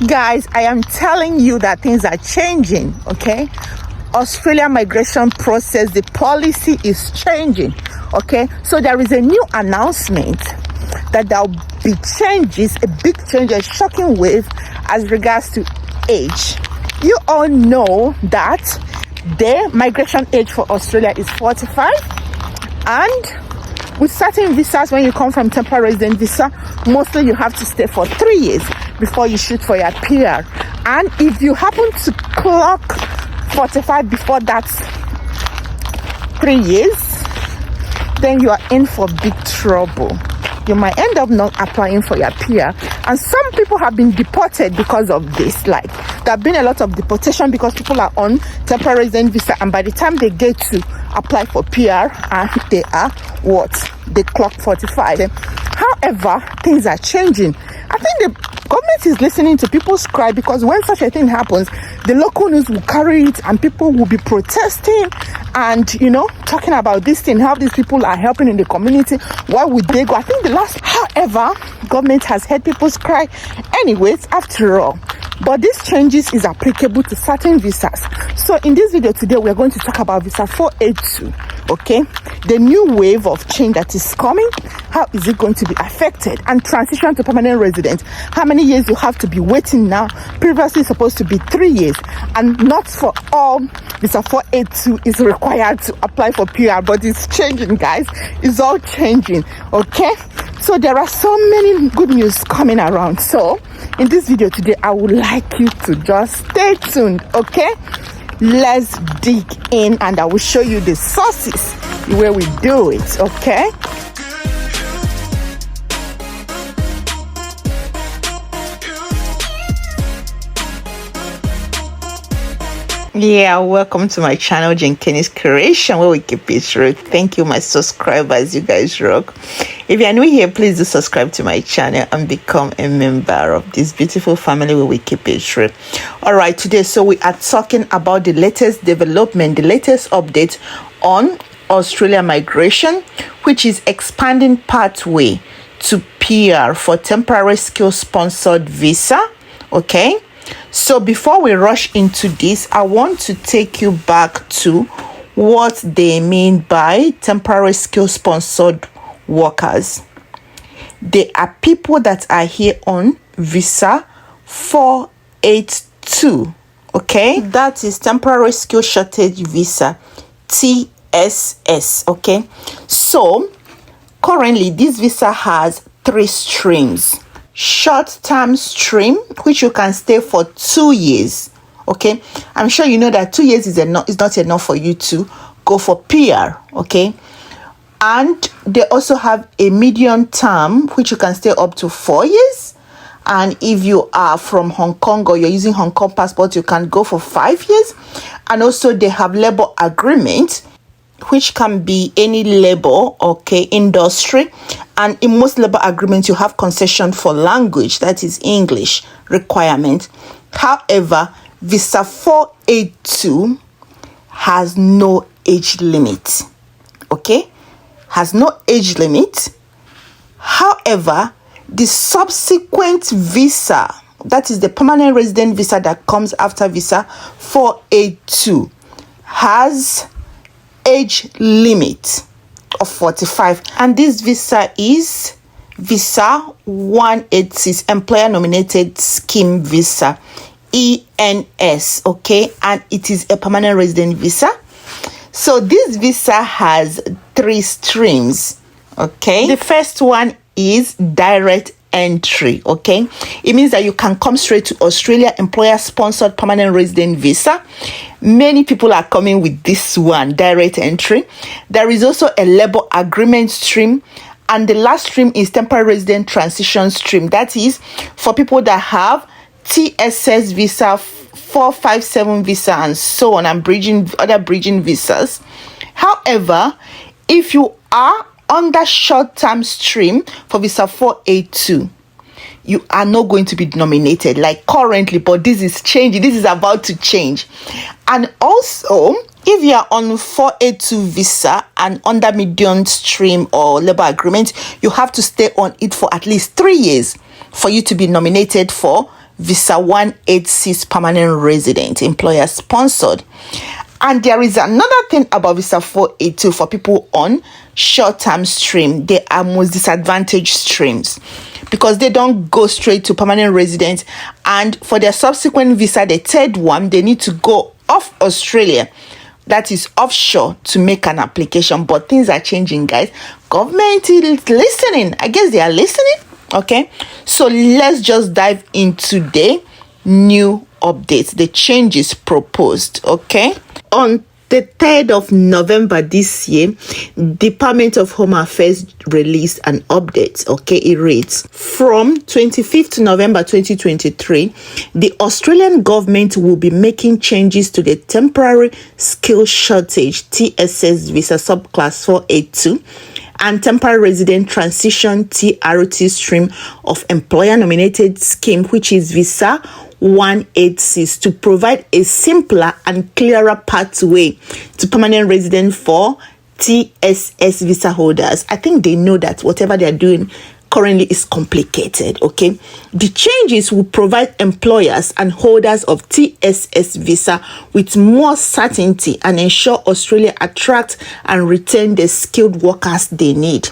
Guys, I am telling you that things are changing, okay? Australia migration process, the policy is changing, okay? So there is a new announcement that there will be changes, a big change, a shocking wave as regards to age. You all know that the migration age for Australia is 45, and with certain visas, when you come from temporary resident visa, mostly you have to stay for 3 years before you shoot for your PR. And if you happen to clock 45 before that 3 years, then you are in for big trouble. You might end up not applying for your PR. And some people have been deported because of this. Like, there have been a lot of deportation because people are on temporary resident visa, and by the time they get to apply for PR, and they are what? They clock 45. However, things are changing. I think the government is listening to people's cry, because when such a thing happens, the local news will carry it and people will be protesting and, you know, talking about this thing, how these people are helping in the community. Why would they go? I think however, government has heard people's cry anyways, after all. But these changes is applicable to certain visas. So in this video today, we're going to talk about visa 482, okay? The new wave of change that is coming, how is it going to be affected? And transition to permanent resident, how many years you have to be waiting now? Previously supposed to be 3 years, and not for all visa 482 is required to apply for PR, but it's changing, guys. It's all changing, okay? So there are so many good news coming around. So in this video today, I would like you to just stay tuned, okay? Let's dig in and I will show you the sources where we do it, okay? Yeah, welcome to my channel, Jenkenny's Creation, where we keep it real. Thank you, my subscribers. You guys rock. If you are new here, please do subscribe to my channel and become a member of this beautiful family where we keep it real. All right, today, so we are talking about the latest development, the latest update on Australia migration, which is expanding pathway to PR for temporary skill sponsored visa, okay? So before we rush into this, I want to take you back to what they mean by temporary skill sponsored workers. They are people that are here on visa 482, okay? That is temporary skill shortage visa, TSS, okay? So currently this visa has 3 streams. Short-term stream, which you can stay for 2 years, okay? I'm sure you know that 2 years is not enough for you to go for PR, okay? And they also have a medium term, which you can stay up to 4 years. And if you are from Hong Kong or you're using Hong Kong passport, you can go for 5 years. And also they have labor agreement, which can be any labor, okay, industry. And in most labor agreements, you have concession for language, that is English requirement. However, visa 482 has no age limit, okay? Has no age limit. However, the subsequent visa, that is the permanent resident visa that comes after visa 482, has age limit of 45, and this visa is visa 186, employer nominated scheme visa, ENS, okay? And it is a permanent resident visa. So this visa has 3 streams, okay? The first one is direct entry, okay? It means that you can come straight to Australia, employer sponsored permanent resident visa. Many people are coming with this one, direct entry. There is also a labor agreement stream, and the last stream is temporary resident transition stream. That is for people that have TSS visa, 457 visa, and so on, and other bridging visas. However, if you are under short-term stream for visa 482, you are not going to be nominated like currently, but this is changing. This is about to change. And also, if you are on 482 visa and under medium stream or labor agreement, you have to stay on it for at least 3 years for you to be nominated for visa 186 permanent resident, employer sponsored. And there is another thing about visa 482 for people on short-term stream. They are most disadvantaged streams because they don't go straight to permanent residence, and for their subsequent visa, the third one, they need to go off Australia, that is offshore, to make an application. But things are changing, guys. Government is listening. I guess they are listening. Okay, so let's just dive into the new updates, the changes proposed. Okay, on the 3rd of November this year, Department of Home Affairs released an update. Okay, it reads, from 25th November 2023, the Australian government will be making changes to the temporary skill shortage TSS visa subclass 482 and temporary resident transition TRT stream of employer nominated scheme, which is visa 186, to provide a simpler and clearer pathway to permanent residence for TSS visa holders. I think they know that whatever they are doing currently is complicated. Okay, the changes will provide employers and holders of TSS visa with more certainty and ensure Australia attract and retain the skilled workers they need.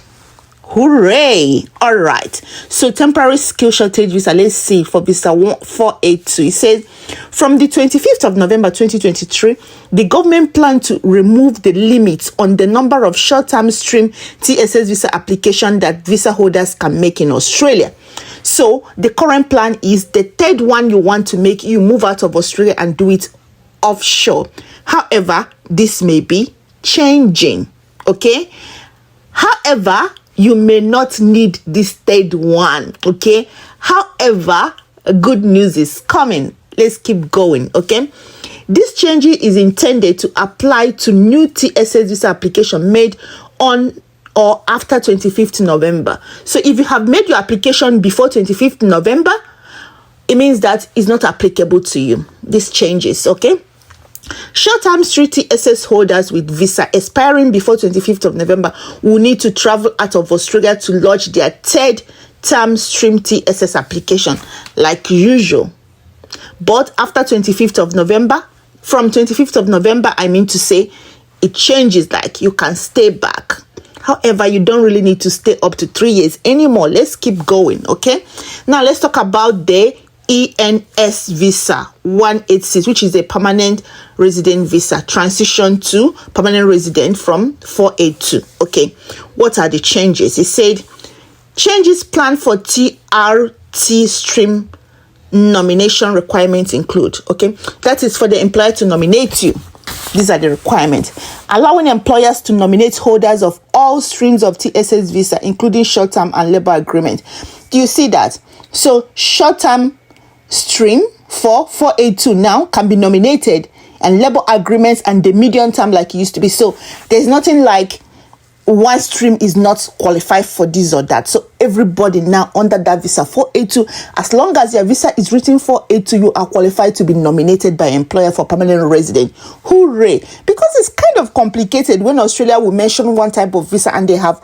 Hooray! All right. So temporary skill shortage visa, let's see, for visa 482. It says, from the 25th of November 2023, the government planned to remove the limits on the number of short-term stream TSS visa application that visa holders can make in Australia. So the current plan is the third one you want to make, you move out of Australia and do it offshore. However, this may be changing. Okay? However, you may not need this third one. Okay? However, good news is coming. Let's keep going. Okay? This change is intended to apply to new TSS visa application made on or after 25th November. So if you have made your application before 25th November, it means that it's not applicable to you. This changes. Okay? Short-term street TSS holders with visa expiring before 25th of November will need to travel out of Australia to lodge their third term stream TSS application like usual. But after 25th of November, from 25th of November, I mean to say, it changes, like you can stay back. However, you don't really need to stay up to 3 years anymore. Let's keep going, okay? Now, let's talk about the ENS visa 186, which is a permanent resident visa, transition to permanent resident from 482. Okay, what are the changes? It said, changes planned for TRT stream nomination requirements include, okay, that is for the employer to nominate you. These are the requirements. Allowing employers to nominate holders of all streams of TSS visa, including short-term and labor agreement. Do you see that? So short-term stream for 482 now can be nominated, and labor agreements and the medium term like it used to be. So there's nothing like one stream is not qualified for this or that. So everybody now under that visa 482, as long as your visa is written 482, you are qualified to be nominated by employer for permanent resident. Hooray! Because it's kind of complicated when Australia will mention one type of visa and they have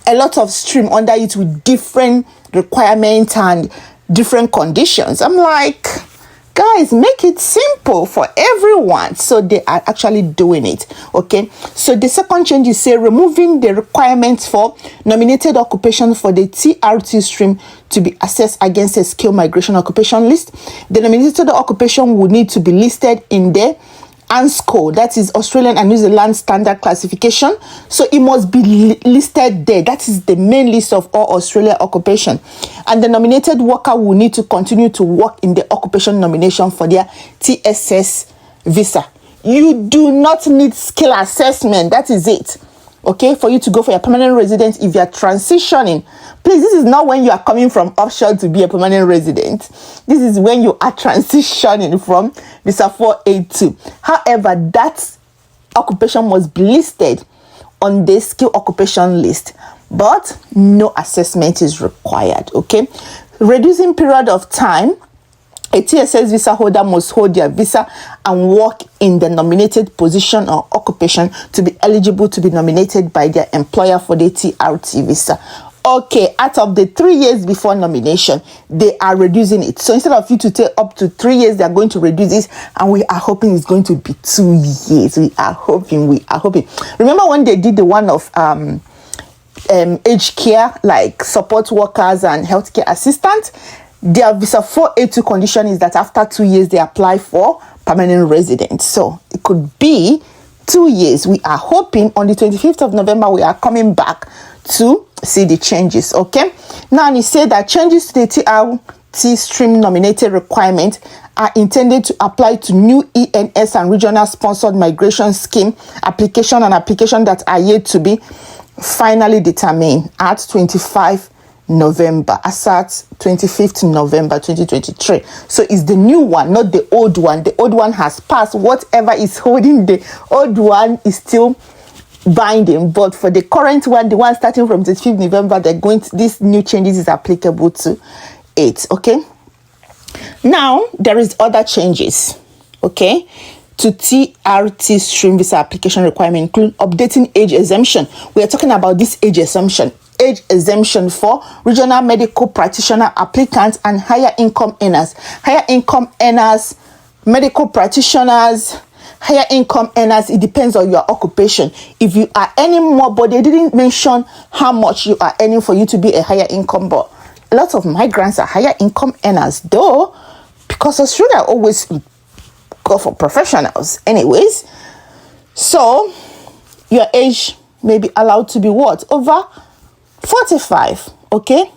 a lot of stream under it with different requirements and different conditions. I'm like, guys, make it simple for everyone. So they are actually doing it. Okay, so the second change is say removing the requirements for nominated occupation for the TRT stream to be assessed against a skill migration occupation list. The nominated occupation will need to be listed in the ANSCO, that is Australian and New Zealand standard classification. So it must be listed there. That is the main list of all Australia occupation. And the nominated worker will need to continue to work in the occupation nomination for their TSS visa. You do not need skill assessment. That is it. Okay, for you to go for your permanent residence if you are transitioning. Please, this is not when you are coming from offshore to be a permanent resident. This is when you are transitioning from visa 482. However, that occupation must be listed on the skill occupation list, but no assessment is required. Okay, reducing period of time. A TSS visa holder must hold their visa and work in the nominated position or occupation to be eligible to be nominated by their employer for the TRT visa. Okay, out of the 3 years before nomination, they are reducing it. So instead of you to take up to 3 years, they are going to reduce it, and we are hoping it's going to be 2 years. We are hoping. Remember when they did the one of aged care, like support workers and healthcare assistants? Their visa 482 condition is that after 2 years they apply for permanent residence. So it could be 2 years. We are hoping on the 25th of November we are coming back to see the changes. Okay, now he said that changes to the TRT stream nominated requirement are intended to apply to new ENS and regional sponsored migration scheme application and application that are yet to be finally determined at 25th November 2023. So it's the new one, not the old one. The old one has passed. Whatever is holding the old one is still binding, but for the current one, the one starting from 25th November, they're going to, these new changes is applicable to it. Okay, now there is other changes, okay, to TRT stream visa application requirement, including updating age exemption. We are talking about this age exemption for regional medical practitioner applicants and higher income earners, medical practitioners, higher income earners. It depends on your occupation. If you are earning more, but they didn't mention how much you are earning for you to be a higher income, but a lot of migrants are higher income earners, though, because Australia always go for professionals anyways. So your age may be allowed to be what? Over 45. Okay,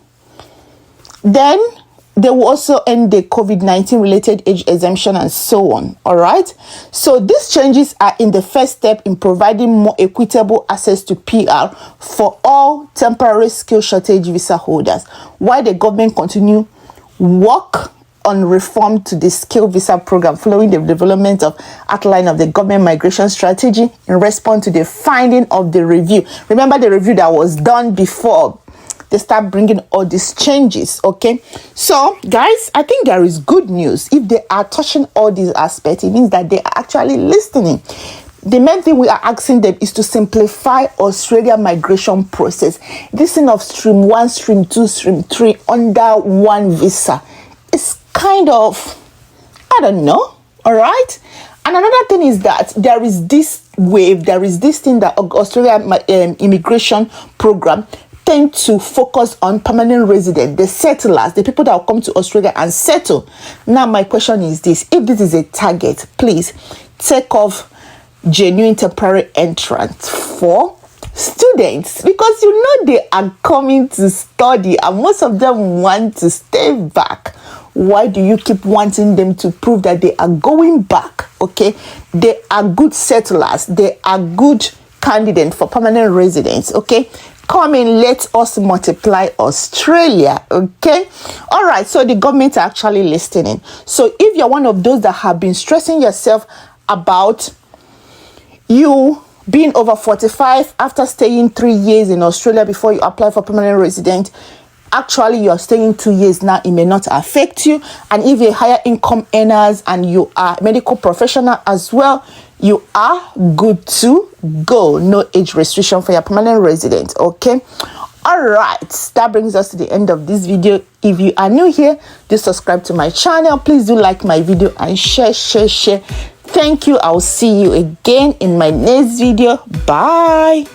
then they will also end the COVID-19 related age exemption and so on. All right, so these changes are in the first step in providing more equitable access to PR for all temporary skill shortage visa holders, while the government continue work on reform to the skill visa program following the development of outline of the government migration strategy in response to the finding of the review. Remember the review that was done before they start bringing all these changes. Okay, so guys, I think there is good news. If they are touching all these aspects, it means that they are actually listening. The main thing we are asking them is to simplify Australia migration process. This thing of stream 1, stream 2, stream 3 under one visa is kind of, I don't know. All right, and another thing is that there is this wave, there is this thing that Australia immigration program tend to focus on permanent residents, the settlers, the people that will come to Australia and settle. Now my question is this: if this is a target, please take off genuine temporary entrance for students, because you know they are coming to study and most of them want to stay back. Why do you keep wanting them to prove that they are going back? Okay, they are good settlers, they are good candidates for permanent residents. Okay, come in, let us multiply Australia. Okay, all right, so the government are actually listening. So if you're one of those that have been stressing yourself about you being over 45 after staying 3 years in Australia before you apply for permanent resident, actually you are staying 2 years now, it may not affect you. And if you're higher income earners and you are medical professional as well, you are good to go. No age restriction for your permanent resident. Okay, all right, that brings us to the end of this video. If you are new here, do subscribe to my channel. Please do like my video and share. Thank you. I'll see you again in my next video. Bye.